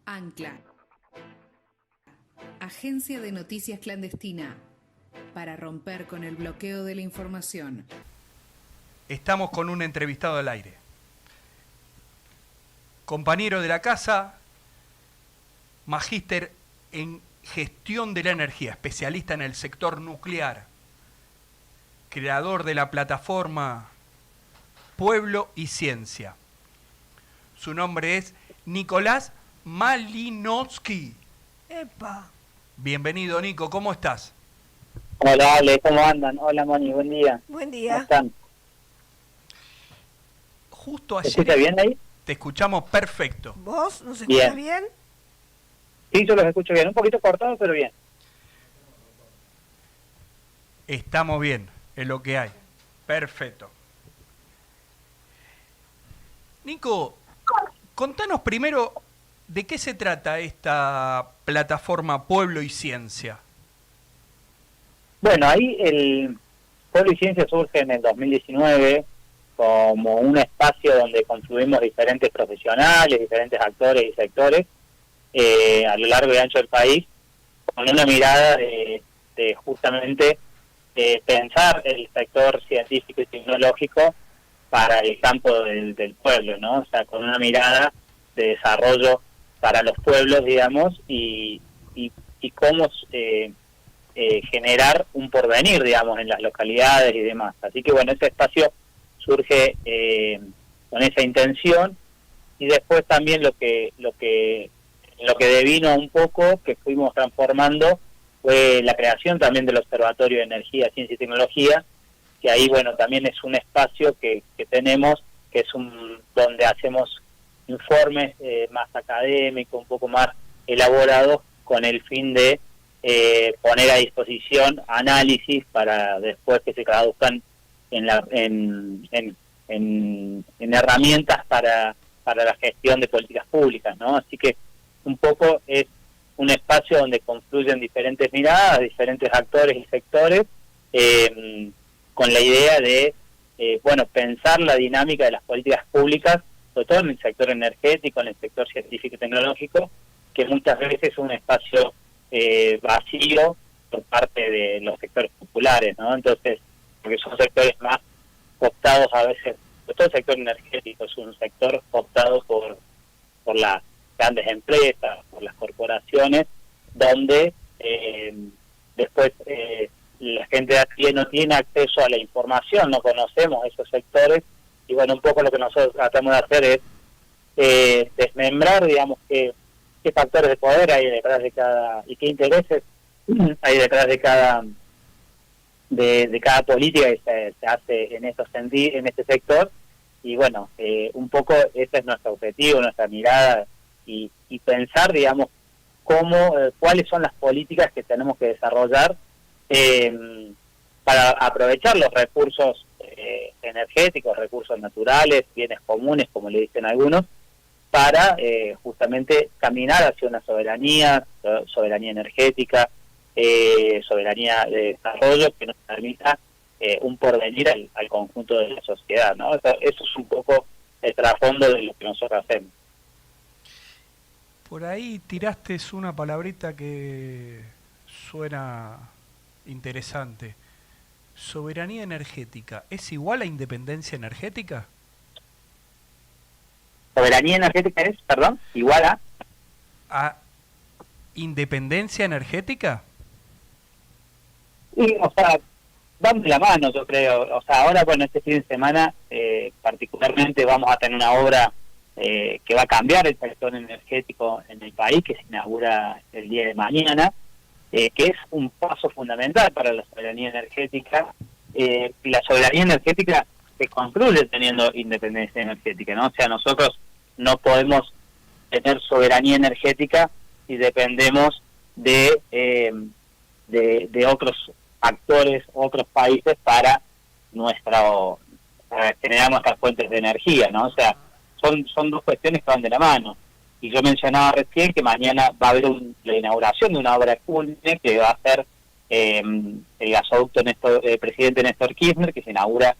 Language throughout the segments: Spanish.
Ancla, agencia de noticias clandestina, para romper con el bloqueo de la información. Estamos con un entrevistado al aire. Compañero de la casa, magíster en gestión de la energía, especialista en el sector nuclear, creador de la plataforma Pueblo y Ciencia. Su nombre es Nicolás Malinowski. ¡Epa! Bienvenido, Nico, ¿cómo estás? Hola, Ale, ¿cómo andan? Hola, Moni, buen día. Buen ¿Cómo día. están? Justo ¿Se ayer... escucha bien ahí? Te escuchamos perfecto. ¿Vos nos escuchás bien? Sí, yo los escucho bien. Un poquito cortado, pero bien. Estamos bien, es lo que hay. Perfecto. Nico, contanos primero de qué se trata esta plataforma Pueblo y Ciencia. Bueno, ahí el Pueblo y Ciencia surge en el 2019 como un espacio donde confluimos diferentes profesionales, diferentes actores y sectores a lo largo y ancho del país, con una mirada de justamente pensar el sector científico y tecnológico para el campo del pueblo, ¿no? O sea, con una mirada de desarrollo para los pueblos, digamos, y cómo generar un porvenir, digamos, en las localidades y demás. Así que, bueno, ese espacio surge con esa intención, y después también lo que devino un poco, que fuimos transformando, fue la creación también del Observatorio de Energía, Ciencia y Tecnología, que ahí, bueno, también es un espacio que tenemos, que es donde hacemos informes más académicos, un poco más elaborados, con el fin de poner a disposición análisis para después que se traduzcan en herramientas para la gestión de políticas públicas, ¿no? Así que un poco es un espacio donde confluyen diferentes miradas, diferentes actores y sectores, con la idea de pensar la dinámica de las políticas públicas, sobre todo en el sector energético, en el sector científico y tecnológico, que muchas veces es un espacio vacío por parte de los sectores populares, ¿no? Entonces, porque son sectores más optados a veces, todo el sector energético es un sector optado por las grandes empresas, por las corporaciones, donde después la gente de aquí no tiene acceso a la información, no conocemos esos sectores, y bueno, un poco lo que nosotros tratamos de hacer es desmembrar, digamos, qué factores de poder hay detrás de cada, y qué intereses hay detrás de cada política que se hace en este sector. Y bueno, un poco ese es nuestro objetivo, nuestra mirada, y pensar, digamos, cuáles son las políticas que tenemos que desarrollar para aprovechar los recursos energéticos, recursos naturales, bienes comunes, como le dicen algunos, para justamente caminar hacia una soberanía energética, soberanía de desarrollo que nos permita un porvenir al conjunto de la sociedad, ¿no? Eso es un poco el trasfondo de lo que nosotros hacemos. Por ahí tiraste una palabrita que suena interesante. Soberanía energética, ¿es igual a independencia energética? Soberanía energética es, perdón, igual ¿A independencia energética? y, o sea, van de la mano, yo creo. O sea, ahora, bueno, este fin de semana particularmente vamos a tener una obra que va a cambiar el sector energético en el país, que se inaugura el día de mañana, que es un paso fundamental para la soberanía energética. Y la soberanía energética se construye teniendo independencia energética, ¿no? O sea, nosotros no podemos tener soberanía energética si dependemos de otros actores, otros países para generar nuestras fuentes de energía, ¿no? O sea, son dos cuestiones que van de la mano. Y yo mencionaba recién que mañana va a haber la inauguración de una obra cúlmine que va a ser el gasoducto presidente Néstor Kirchner, que se inaugura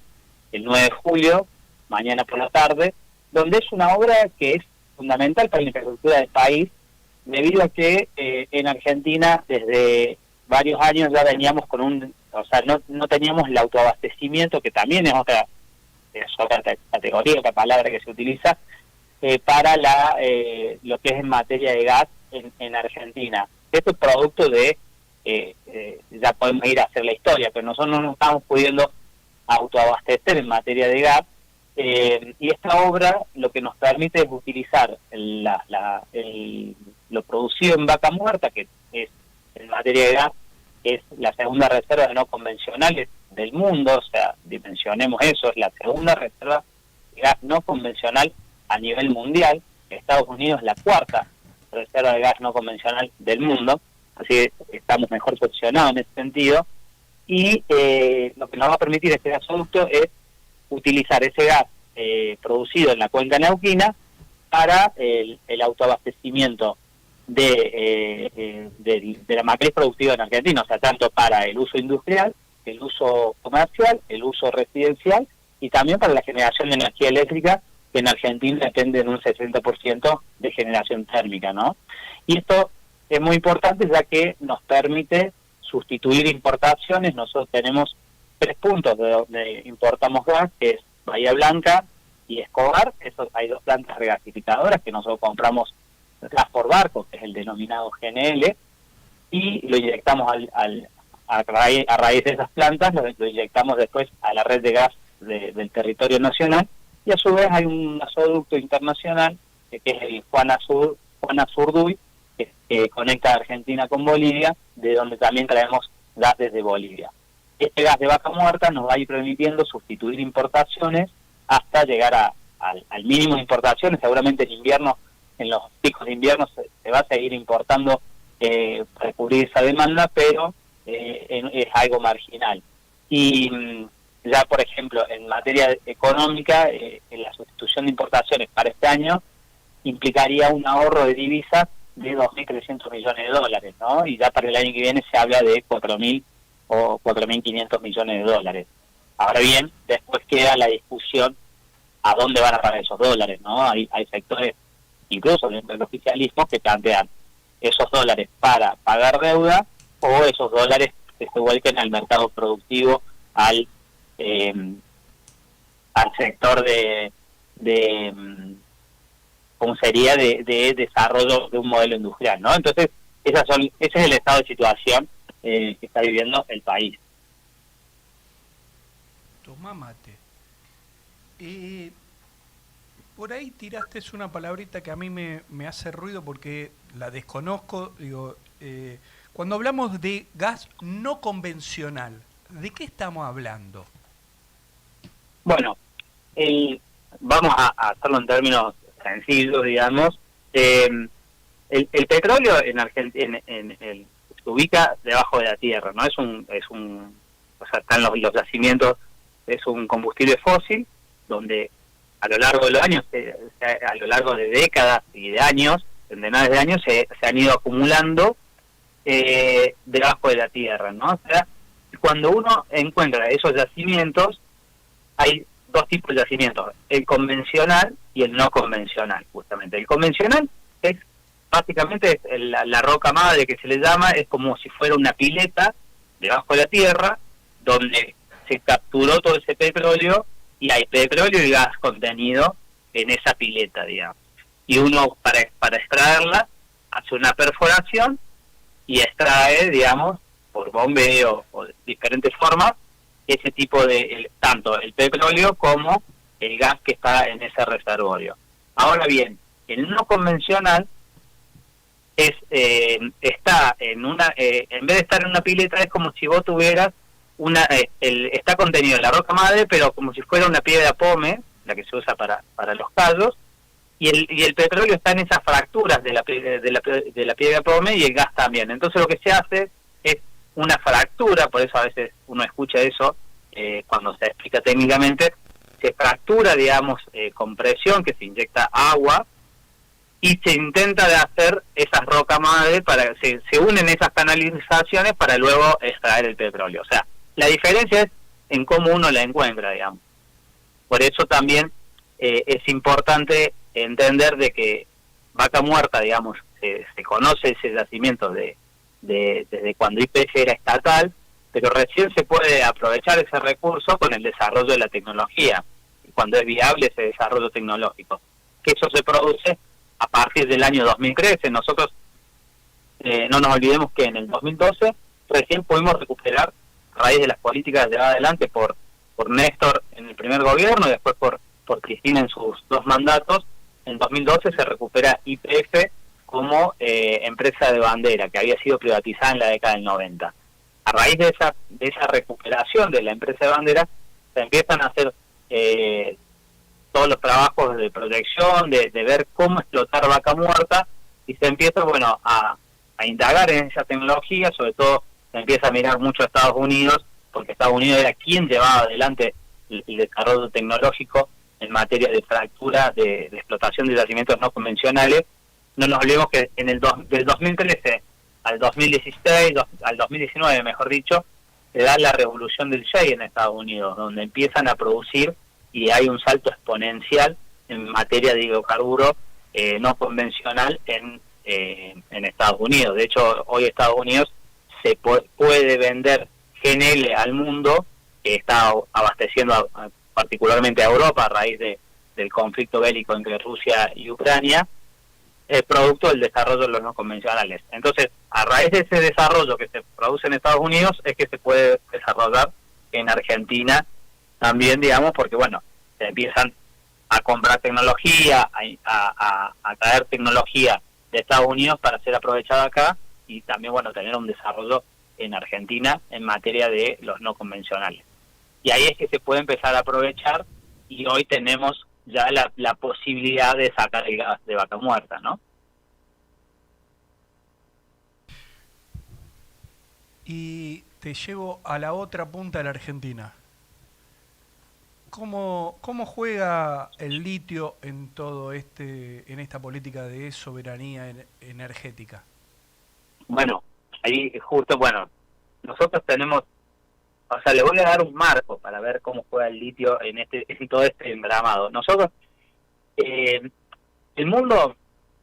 el 9 de julio, mañana por la tarde, donde es una obra que es fundamental para la infraestructura del país, debido a que en Argentina desde varios años ya veníamos con no teníamos el autoabastecimiento, que también es otra categoría, otra palabra que se utiliza, para lo que es en materia de gas en Argentina. Esto es producto de, ya podemos ir a hacer la historia, pero nosotros no nos estamos pudiendo autoabastecer en materia de gas, y esta obra lo que nos permite es utilizar lo producido en Vaca Muerta, que es en materia de gas, es la segunda reserva de no convencionales del mundo, o sea, dimensionemos eso, es la segunda reserva de gas no convencional a nivel mundial. Estados Unidos es la cuarta reserva de gas no convencional del mundo, así que estamos mejor posicionados en ese sentido, y lo que nos va a permitir este gasoducto es utilizar ese gas producido en la cuenca neuquina para el autoabastecimiento de la matriz productiva en Argentina, o sea, tanto para el uso industrial, el uso comercial, el uso residencial y también para la generación de energía eléctrica, que en Argentina depende en un 60% de generación térmica, ¿no? Y esto es muy importante ya que nos permite sustituir importaciones. Nosotros tenemos 3 puntos de donde importamos gas, que es Bahía Blanca y Escobar. Hay 2 plantas regasificadoras que nosotros compramos gas por barco, que es el denominado GNL, y lo inyectamos a raíz de esas plantas, lo inyectamos después a la red de gas del territorio nacional, y a su vez hay un gasoducto internacional que es el Juan Azurduy, que conecta a Argentina con Bolivia, de donde también traemos gas desde Bolivia. Este gas de Vaca Muerta nos va a ir permitiendo sustituir importaciones hasta llegar al mínimo de importaciones. Seguramente en invierno, en los picos de invierno se va a seguir importando para cubrir esa demanda, pero es algo marginal. Y ya, por ejemplo, en materia económica, en la sustitución de importaciones para este año implicaría un ahorro de divisas de 2.300 millones de dólares, ¿no? Y ya para el año que viene se habla de 4.000 o 4.500 millones de dólares. Ahora bien, después queda la discusión a dónde van a parar esos dólares, ¿no? Hay sectores, incluso dentro del oficialismo, que plantean esos dólares para pagar deuda o esos dólares que se vuelquen al mercado productivo, al sector ¿cómo sería? De desarrollo de un modelo industrial, ¿no? Entonces, ese es el estado de situación que está viviendo el país. Tomá mate. Por ahí tiraste una palabrita que a mí me hace ruido porque la desconozco. Digo, cuando hablamos de gas no convencional, ¿de qué estamos hablando? Bueno, vamos a hacerlo en términos sencillos, digamos. El petróleo en Argentina se ubica debajo de la tierra, ¿no? O sea, están los yacimientos, es un combustible fósil donde a lo largo de los años, a lo largo de décadas y de años, centenares de años, se han ido acumulando debajo de la tierra, ¿no? O sea, cuando uno encuentra esos yacimientos, hay 2 tipos de yacimientos, el convencional y el no convencional, justamente. El convencional es básicamente la roca madre que se le llama, es como si fuera una pileta debajo de la tierra, donde se capturó todo ese petróleo, y hay petróleo y gas contenido en esa pileta, digamos. Y uno, para extraerla, hace una perforación y extrae, digamos, por bombeo o de diferentes formas, ese tipo de, tanto el petróleo como el gas que está en ese reservorio. Ahora bien, el no convencional está en en vez de estar en una pileta, es como si vos tuvieras está contenido en la roca madre, pero como si fuera una piedra pómez, la que se usa para los callos, y el petróleo está en esas fracturas de la piedra pómez, y el gas también. Entonces lo que se hace es una fractura, por eso a veces uno escucha eso cuando se explica técnicamente, se fractura, digamos, con presión, que se inyecta agua, y se intenta de hacer esas rocas madre, se unen esas canalizaciones para luego extraer el petróleo. O sea, la diferencia es en cómo uno la encuentra, digamos. Por eso también es importante entender de que Vaca Muerta, digamos, se conoce ese yacimiento desde cuando YPF era estatal, pero recién se puede aprovechar ese recurso con el desarrollo de la tecnología, cuando es viable ese desarrollo tecnológico, que eso se produce a partir del año 2013. Nosotros no nos olvidemos que en el 2012 recién pudimos recuperar, a raíz de las políticas llevadas adelante por Néstor en el primer gobierno y después por Cristina en sus 2 mandatos. En 2012 se recupera YPF como empresa de bandera, que había sido privatizada en la década del 90. A raíz de esa recuperación de la empresa de bandera, se empiezan a hacer todos los trabajos de proyección, de ver cómo explotar Vaca Muerta, y se empieza, bueno, a indagar en esa tecnología. Sobre todo se empieza a mirar mucho a Estados Unidos, porque Estados Unidos era quien llevaba adelante el desarrollo tecnológico en materia de fractura, de explotación de yacimientos no convencionales. No nos olvidemos que del 2013 al 2016, al 2019 mejor dicho, se da la revolución del shale en Estados Unidos, donde empiezan a producir y hay un salto exponencial en materia de hidrocarburo no convencional en Estados Unidos. De hecho, hoy Estados Unidos se puede vender GNL al mundo, que está abasteciendo particularmente a Europa a raíz del conflicto bélico entre Rusia y Ucrania, producto del desarrollo de los no convencionales. Entonces, a raíz de ese desarrollo que se produce en Estados Unidos, es que se puede desarrollar en Argentina también, digamos, porque, bueno, se empiezan a comprar tecnología, a traer tecnología de Estados Unidos para ser aprovechada acá, y también, bueno, tener un desarrollo en Argentina en materia de los no convencionales. Y ahí es que se puede empezar a aprovechar, y hoy tenemos ya la posibilidad de sacar el gas de Vaca Muerta, ¿no? Y te llevo a la otra punta de la Argentina. ¿Cómo juega el litio en todo en esta política de soberanía energética? Bueno, ahí justo, nosotros tenemos, o sea, le voy a dar un marco para ver cómo juega el litio en todo este entramado. Nosotros, el mundo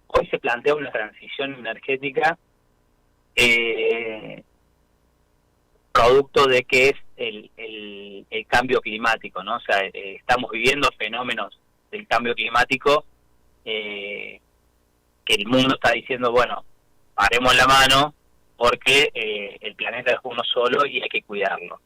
hoy se plantea una transición energética producto de que es el cambio climático, ¿no? O sea, estamos viviendo fenómenos del cambio climático que el mundo está diciendo, bueno, paremos la mano porque el planeta es uno solo y hay que cuidarlo.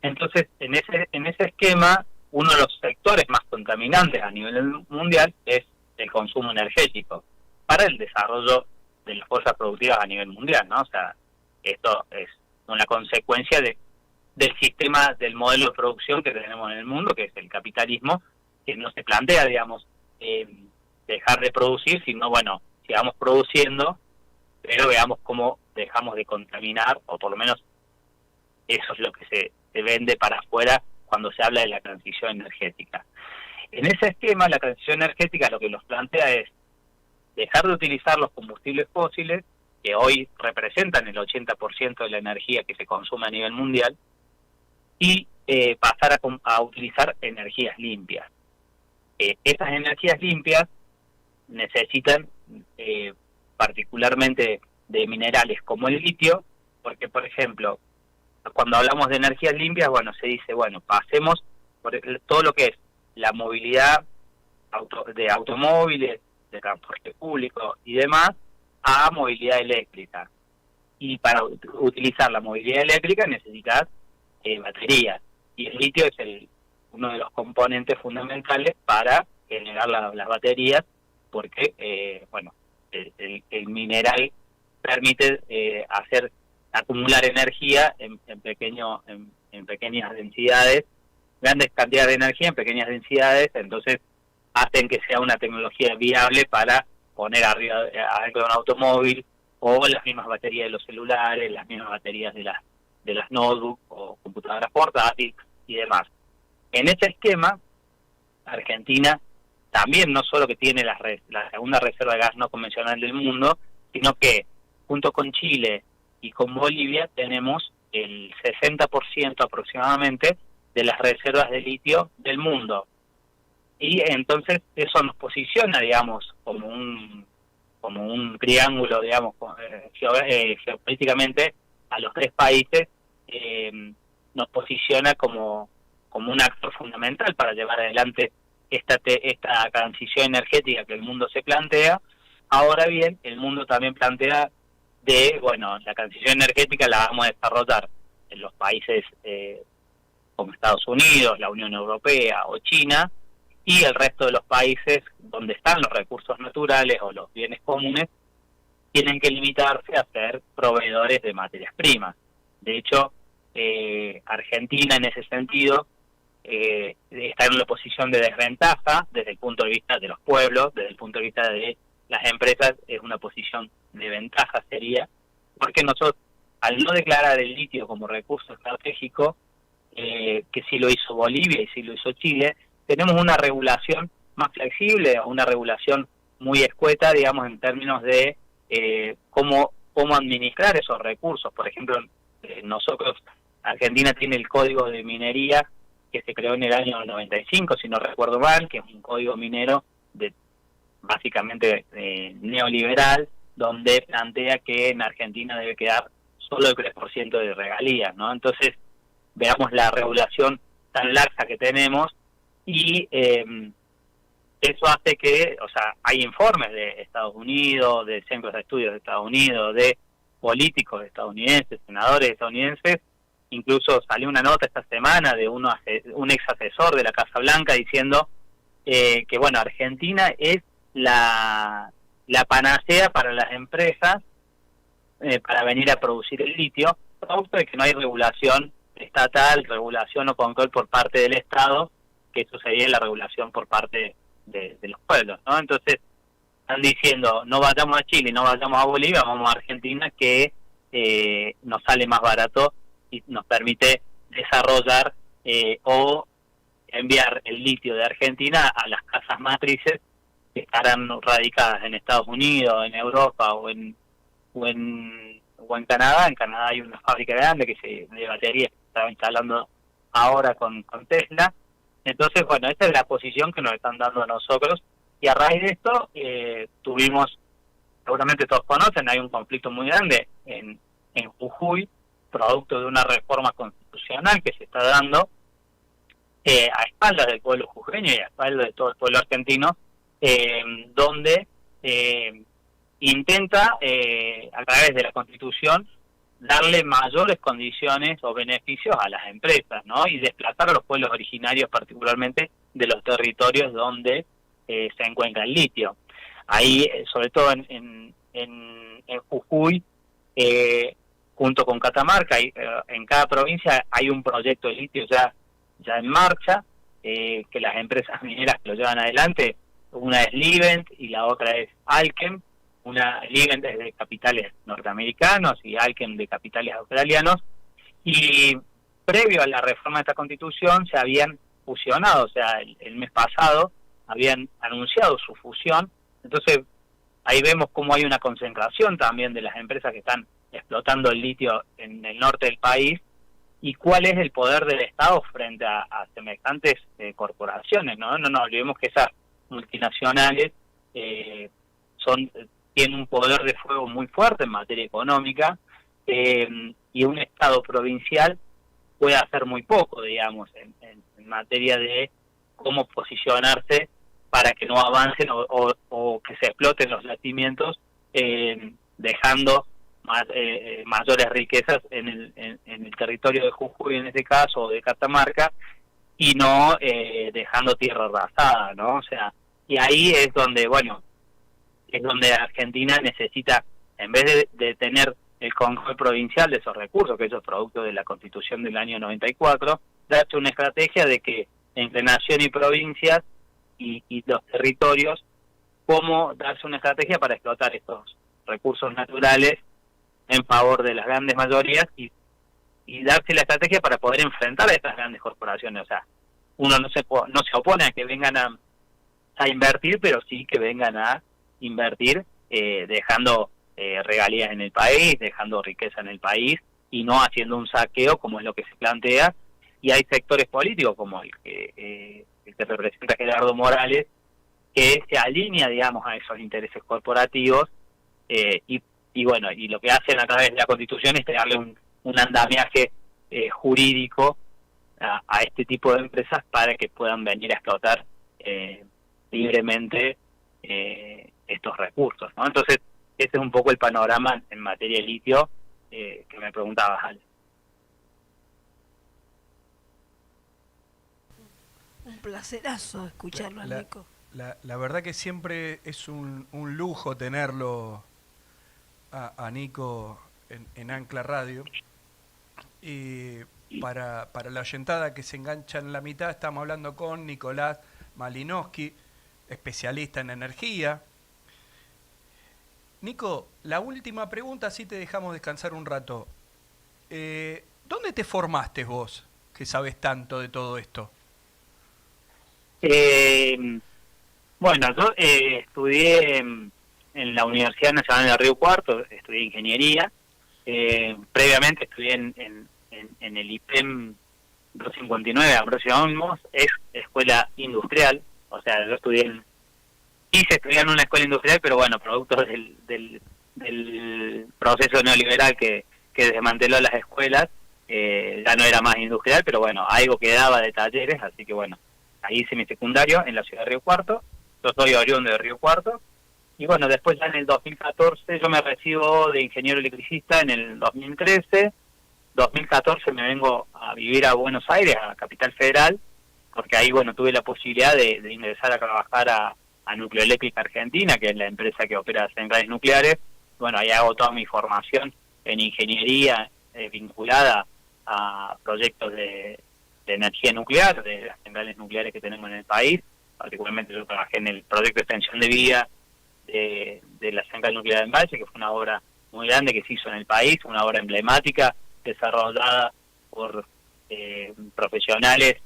Entonces, en ese esquema, uno de los sectores más contaminantes a nivel mundial es el consumo energético para el desarrollo de las fuerzas productivas a nivel mundial, ¿no? O sea, esto es una consecuencia del sistema, del modelo de producción que tenemos en el mundo, que es el capitalismo, que no se plantea, digamos, dejar de producir, sino, bueno, sigamos produciendo, pero veamos cómo dejamos de contaminar, o por lo menos eso es lo que se vende para afuera cuando se habla de la transición energética. En ese esquema, la transición energética lo que nos plantea es dejar de utilizar los combustibles fósiles, que hoy representan el 80% de la energía que se consume a nivel mundial, y pasar a utilizar energías limpias. Estas energías limpias necesitan particularmente de minerales como el litio, porque, por ejemplo, cuando hablamos de energías limpias, bueno, se dice, bueno, pasemos por todo lo que es la movilidad de automóviles, de transporte público y demás, a movilidad eléctrica. Y para utilizar la movilidad eléctrica necesitas baterías. Y el litio es uno de los componentes fundamentales para generar las baterías, porque, el mineral permite acumular energía en pequeñas densidades, grandes cantidades de energía en pequeñas densidades, entonces hacen que sea una tecnología viable para poner arriba de un automóvil, o las mismas baterías de los celulares, las mismas baterías de las notebooks o computadoras portátiles y demás. En ese esquema, Argentina también no solo que tiene la segunda reserva de gas no convencional del mundo, sino que junto con Chile y con Bolivia tenemos el 60% aproximadamente de las reservas de litio del mundo. Y entonces eso nos posiciona, digamos, como como un triángulo, digamos, geopolíticamente, a los tres países, nos posiciona como un actor fundamental para llevar adelante esta transición energética que el mundo se plantea. Ahora bien, el mundo también plantea la transición energética la vamos a desarrollar en los países como Estados Unidos, la Unión Europea o China, y el resto de los países donde están los recursos naturales o los bienes comunes tienen que limitarse a ser proveedores de materias primas. De hecho, Argentina en ese sentido está en una posición de desventaja desde el punto de vista de los pueblos, desde el punto de vista de las empresas es una posición de ventaja sería, porque nosotros al no declarar el litio como recurso estratégico, que sí lo hizo Bolivia y sí lo hizo Chile, tenemos una regulación más flexible, una regulación muy escueta, digamos, en términos de cómo administrar esos recursos. Por ejemplo, nosotros, Argentina tiene el Código de Minería que se creó en el año 95, si no recuerdo mal, que es un código minero básicamente neoliberal, donde plantea que en Argentina debe quedar solo el 3% de regalías, ¿no? Entonces, veamos la regulación tan laxa que tenemos y eso hace que, hay informes de Estados Unidos, de centros de estudios de Estados Unidos, de políticos estadounidenses, senadores estadounidenses, incluso salió una nota esta semana de un ex asesor de la Casa Blanca diciendo que, Argentina es la panacea para las empresas para venir a producir el litio, producto de que no hay regulación estatal, regulación o control por parte del Estado, que eso sería la regulación por parte de los pueblos, ¿no? Entonces, están diciendo, no vayamos a Chile, no vayamos a Bolivia, vamos a Argentina, que nos sale más barato y nos permite desarrollar o enviar el litio de Argentina a las casas matrices que estarán radicadas en Estados Unidos, en Europa o en Canadá. En Canadá hay una fábrica grande de baterías que se está instalando ahora con Tesla. Entonces, esta es la posición que nos están dando a nosotros, y a raíz de esto tuvimos, seguramente todos conocen, hay un conflicto muy grande en Jujuy, producto de una reforma constitucional que se está dando a espaldas del pueblo jujeño y a espaldas de todo el pueblo argentino, donde intenta, a través de la Constitución, darle mayores condiciones o beneficios a las empresas, ¿no? Y desplazar a los pueblos originarios, particularmente de los territorios donde se encuentra el litio. Ahí, sobre todo en Jujuy, junto con Catamarca, en cada provincia hay un proyecto de litio ya en marcha, que las empresas mineras que lo llevan adelante, una es Livent y la otra es Allkem. Una Livent es de capitales norteamericanos y Allkem de capitales australianos, y previo a la reforma de esta Constitución se habían fusionado, el mes pasado habían anunciado su fusión. Entonces ahí vemos cómo hay una concentración también de las empresas que están explotando el litio en el norte del país, y cuál es el poder del Estado frente a semejantes corporaciones, ¿no? No olvidemos que esas multinacionales tienen un poder de fuego muy fuerte en materia económica, y un Estado provincial puede hacer muy poco, digamos, en materia de cómo posicionarse para que no avancen o que se exploten los yacimientos, dejando mayores riquezas en el territorio de Jujuy, en este caso, o de Catamarca, y no dejando tierra arrasada, ¿no? Y ahí es donde, es donde Argentina necesita, en vez de tener el control provincial de esos recursos, que eso es producto de la Constitución del año 94, darse una estrategia de que entre nación y provincias y los territorios, cómo darse una estrategia para explotar estos recursos naturales en favor de las grandes mayorías y darse la estrategia para poder enfrentar a estas grandes corporaciones. Uno no se opone a que vengan a invertir, pero sí que vengan a invertir dejando regalías en el país, dejando riqueza en el país y no haciendo un saqueo como es lo que se plantea. Y hay sectores políticos como el que representa Gerardo Morales, que se alinea, digamos, a esos intereses corporativos y bueno, y lo que hacen a través de la Constitución es darle un andamiaje jurídico a este tipo de empresas para que puedan venir a explotar libremente estos recursos, ¿no? Entonces, ese es un poco el panorama en materia de litio que me preguntabas, Ale. Un placerazo escucharlo, Nico. La verdad que siempre es un lujo tenerlo a Nico en Ancla Radio. Y para la oyentada que se engancha en la mitad, estamos hablando con Nicolás Malinowski, especialista en energía. Nico, la última pregunta, así te dejamos descansar un rato. ¿Dónde te formaste vos, que sabes tanto de todo esto? Bueno, yo estudié en la Universidad Nacional de Río Cuarto, estudié ingeniería. Previamente estudié en el IPEM 259, Ambrosio Olmos, es escuela industrial. O sea, yo quise estudiar en una escuela industrial, pero bueno, producto del proceso neoliberal que desmanteló las escuelas, ya no era más industrial, pero bueno, algo quedaba de talleres, así que bueno, ahí hice mi secundario en la ciudad de Río Cuarto. Yo soy oriundo de Río Cuarto. Y bueno, después ya en el 2014 yo me recibo de ingeniero electricista en el 2013. 2014 me vengo a vivir a Buenos Aires, a Capital Federal, porque ahí bueno tuve la posibilidad de ingresar a trabajar a Nucleoeléctrica Argentina, que es la empresa que opera centrales nucleares. Bueno, ahí hago toda mi formación en ingeniería vinculada a proyectos de energía nuclear, de las centrales nucleares que tenemos en el país. Particularmente yo trabajé en el proyecto de extensión de vida de la central nuclear de Embalse, que fue una obra muy grande que se hizo en el país, una obra emblemática desarrollada por profesionales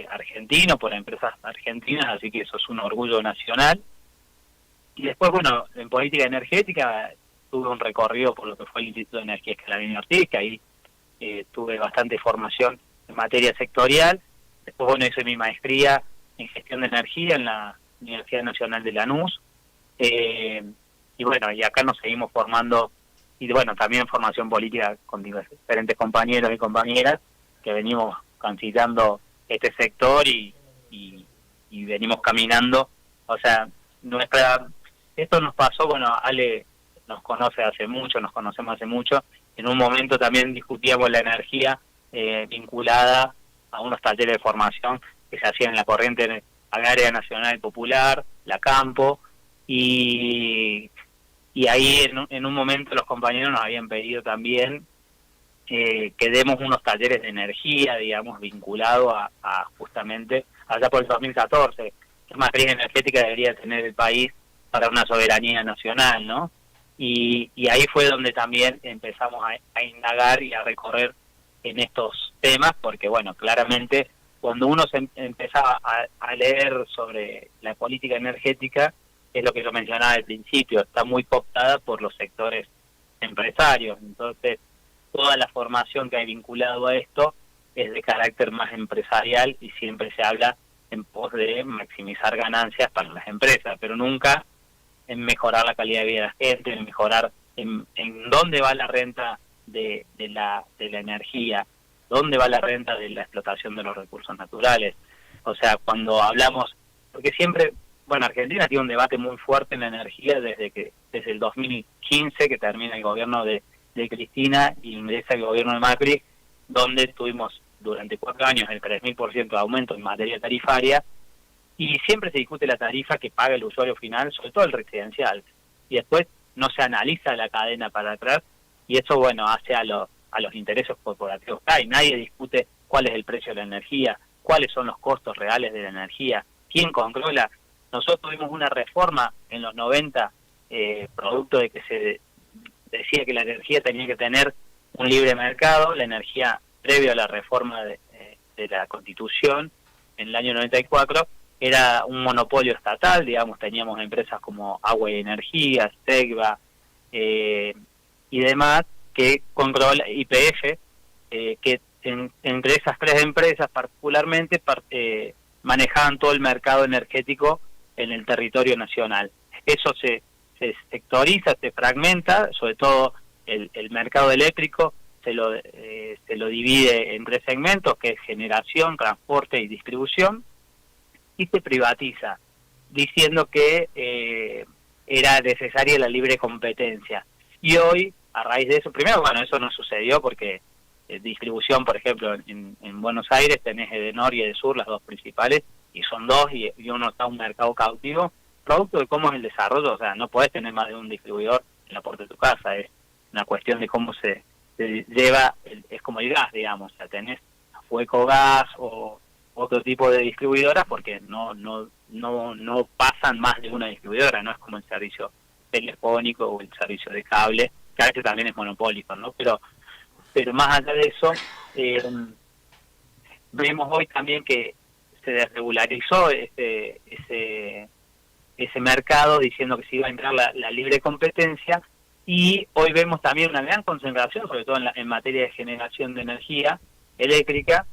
argentinos, por empresas argentinas, así que eso es un orgullo nacional. Y después, bueno, en política energética tuve un recorrido por lo que fue el Instituto de Energía Escalabrini Ortiz, que ahí tuve bastante formación en materia sectorial. Después, bueno, hice mi maestría en gestión de energía en la Universidad Nacional de Lanús. Y bueno, y acá nos seguimos formando, y bueno, también formación política con diferentes compañeros y compañeras que venimos transitando este sector y venimos caminando. O sea, esto nos pasó, bueno, Ale nos conoce hace mucho, nos conocemos hace mucho. En un momento también discutíamos la energía vinculada a unos talleres de formación que se hacían en la corriente agraria nacional popular, la Campo, y ahí en un momento los compañeros nos habían pedido también que demos unos talleres de energía, digamos, vinculados a justamente allá por el 2014, qué matriz energética debería tener el país para una soberanía nacional, ¿no? Y ahí fue donde también empezamos a indagar y a recorrer en estos temas, porque bueno, claramente cuando uno se empezaba a leer sobre la política energética, es lo que yo mencionaba al principio, está muy cooptada por los sectores empresarios. Entonces, toda la formación que hay vinculado a esto es de carácter más empresarial y siempre se habla en pos de maximizar ganancias para las empresas, pero nunca en mejorar la calidad de vida de la gente, en mejorar en dónde va la renta de la energía, dónde va la renta de la explotación de los recursos naturales. O sea, cuando hablamos, porque siempre, bueno, Argentina tiene un debate muy fuerte en la energía desde el 2015, que termina el gobierno de Cristina y ingresa el gobierno de Macri, donde tuvimos durante 4 años el 3.000% de aumento en materia tarifaria, y siempre se discute la tarifa que paga el usuario final, sobre todo el residencial, y después no se analiza la cadena para atrás, y eso, bueno, hace a los intereses corporativos que hay. Nadie discute cuál es el precio de la energía, cuáles son los costos reales de la energía, quién controla. Nosotros tuvimos una reforma en los 90, producto de que se decía que la energía tenía que tener un libre mercado. La energía, previo a la reforma de la Constitución, en el año 94, era un monopolio estatal, digamos, teníamos empresas como Agua y Energía, Segva, y demás, que controla YPF, que entre esas 3 empresas particularmente manejaban todo el mercado energético en el territorio nacional. Eso se se sectoriza, se fragmenta, sobre todo el mercado eléctrico se lo divide en 3 segmentos, que es generación, transporte y distribución, y se privatiza, diciendo que era necesaria la libre competencia. Y hoy, a raíz de eso, primero, bueno, eso no sucedió porque distribución, por ejemplo, en Buenos Aires tenés Edenor y Edesur, las 2 principales, y son 2, y uno está en un mercado cautivo, producto de cómo es el desarrollo. O sea, no podés tener más de un distribuidor en la puerta de tu casa, es una cuestión de cómo se lleva, es como el gas, digamos, o sea, tenés Fueco Gas o otro tipo de distribuidoras porque no pasan más de una distribuidora, no es como el servicio telefónico o el servicio de cable, que a veces también es monopólico, ¿no? Pero más allá de eso, vemos hoy también que se desregularizó ese mercado, diciendo que se iba a entrar la libre competencia, y hoy vemos también una gran concentración, sobre todo en materia de generación de energía eléctrica,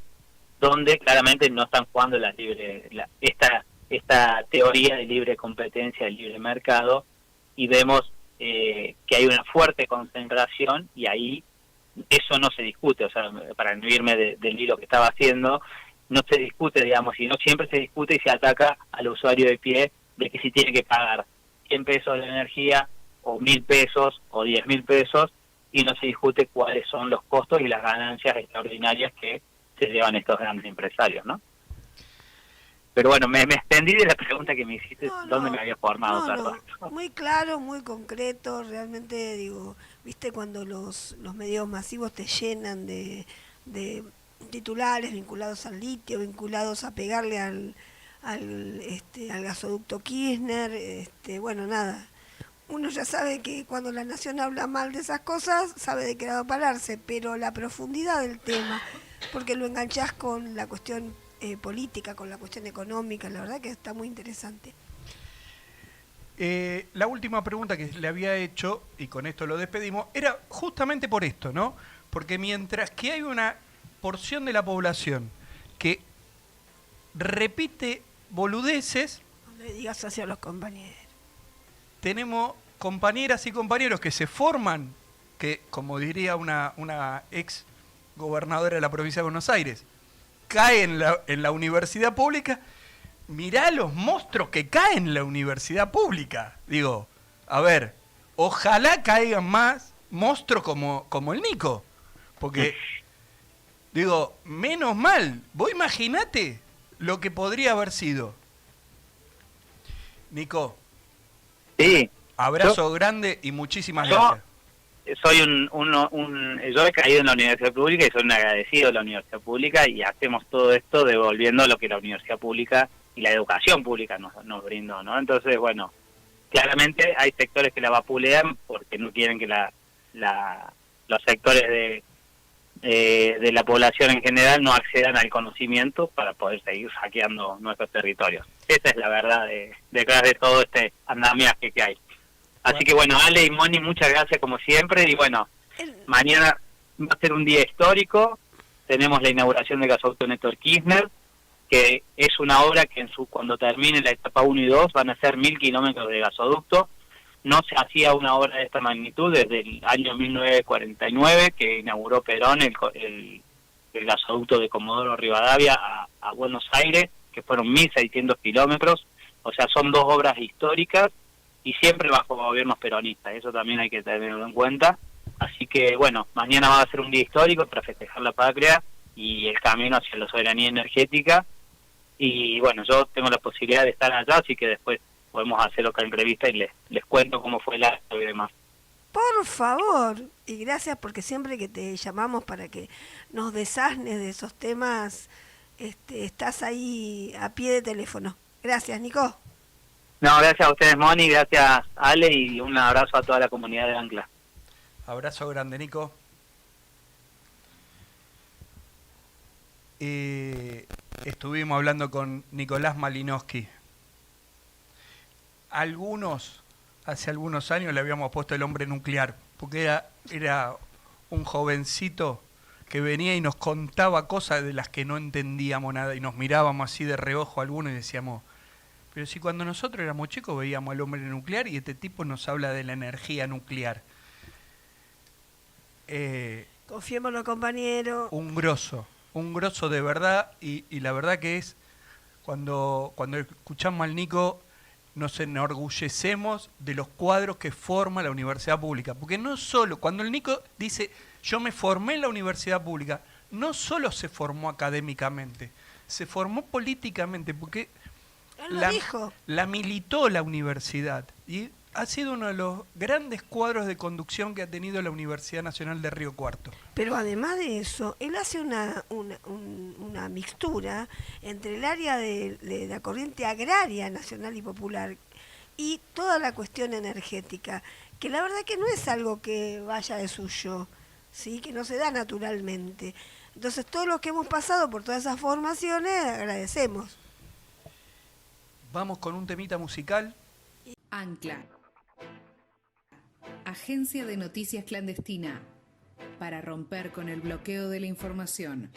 donde claramente no están jugando esta teoría de libre competencia, de libre mercado, y vemos que hay una fuerte concentración, y ahí eso no se discute. O sea, para no irme del hilo que estaba haciendo, no se discute, digamos, y no siempre se discute y se ataca al usuario de pie de que si tiene que pagar 100 pesos de energía, o 1.000 pesos, o 10.000 pesos, y no se discute cuáles son los costos y las ganancias extraordinarias que se llevan estos grandes empresarios, ¿no? Pero bueno, me extendí de la pregunta que me hiciste, ¿dónde me había formado? No, muy claro, muy concreto, realmente digo, viste cuando los medios masivos te llenan de titulares vinculados al litio, vinculados a pegarle al gasoducto Kirchner, bueno, nada. Uno ya sabe que cuando la nación habla mal de esas cosas, sabe de qué lado pararse, pero la profundidad del tema, porque lo enganchás con la cuestión política, con la cuestión económica, la verdad que está muy interesante. La última pregunta que le había hecho, y con esto lo despedimos, era justamente por esto, ¿no? Porque mientras que hay una porción de la población que repite boludeces, No le digas así a los compañeros. tenemos compañeras y compañeros que se forman, que, como diría una ex gobernadora de la provincia de Buenos Aires, cae en la universidad pública. Mirá los monstruos que caen en la universidad pública. Digo, a ver, ojalá caigan más monstruos como el Nico. Porque, digo, menos mal. Vos imaginate lo que podría haber sido. Nico. Sí. Abrazo grande y muchísimas gracias. Soy yo he caído en la universidad pública y soy un agradecido de la universidad pública, y hacemos todo esto devolviendo lo que la universidad pública y la educación pública nos brindó, ¿no? Entonces, bueno, claramente hay sectores que la vapulean porque no quieren que los sectores de la población en general no accedan al conocimiento para poder seguir saqueando nuestros territorios. Esa es la verdad detrás de todo este andamiaje que hay. Así que bueno, Ale y Moni, muchas gracias como siempre, y bueno, mañana va a ser un día histórico. Tenemos la inauguración del gasoducto Néstor Kirchner, que es una obra que cuando termine la etapa 1 y 2 van a ser 1.000 kilómetros de gasoducto. No se hacía una obra de esta magnitud desde el año 1949, que inauguró Perón el gasoducto de Comodoro Rivadavia a Buenos Aires, que fueron 1.600 kilómetros. O sea, son 2 obras históricas, y siempre bajo gobiernos peronistas, eso también hay que tenerlo en cuenta. Así que bueno, mañana va a ser un día histórico para festejar la patria y el camino hacia la soberanía energética, y bueno, yo tengo la posibilidad de estar allá, así que después podemos hacer otra entrevista y les cuento cómo fue el acto y demás. Por favor, y gracias, porque siempre que te llamamos para que nos desasnes de esos temas, estás ahí a pie de teléfono. Gracias, Nico. No, gracias a ustedes, Moni, gracias, Ale, y un abrazo a toda la comunidad de Ancla. Abrazo grande, Nico. Estuvimos hablando con Nicolás Malinowski. Hace algunos años le habíamos puesto el hombre nuclear, porque era un jovencito que venía y nos contaba cosas de las que no entendíamos nada, y nos mirábamos así de reojo algunos y decíamos, Pero si cuando nosotros éramos chicos veíamos al hombre nuclear y este tipo nos habla de la energía nuclear. Confiémonos, compañero. Un grosso de verdad, y la verdad que es, cuando escuchamos al Nico, nos enorgullecemos de los cuadros que forma la universidad pública. Porque no solo, cuando el Nico dice, yo me formé en la universidad pública, no solo se formó académicamente, se formó políticamente, porque Él lo dijo. la militó la universidad. Y ha sido uno de los grandes cuadros de conducción que ha tenido la Universidad Nacional de Río Cuarto. Pero además de eso, él hace una mixtura entre el área de la corriente agraria nacional y popular y toda la cuestión energética, que la verdad que no es algo que vaya de suyo, ¿sí? Que no se da naturalmente. Entonces, todos los que hemos pasado por todas esas formaciones, agradecemos. Vamos con un temita musical. Ancla, agencia de noticias clandestina, para romper con el bloqueo de la información.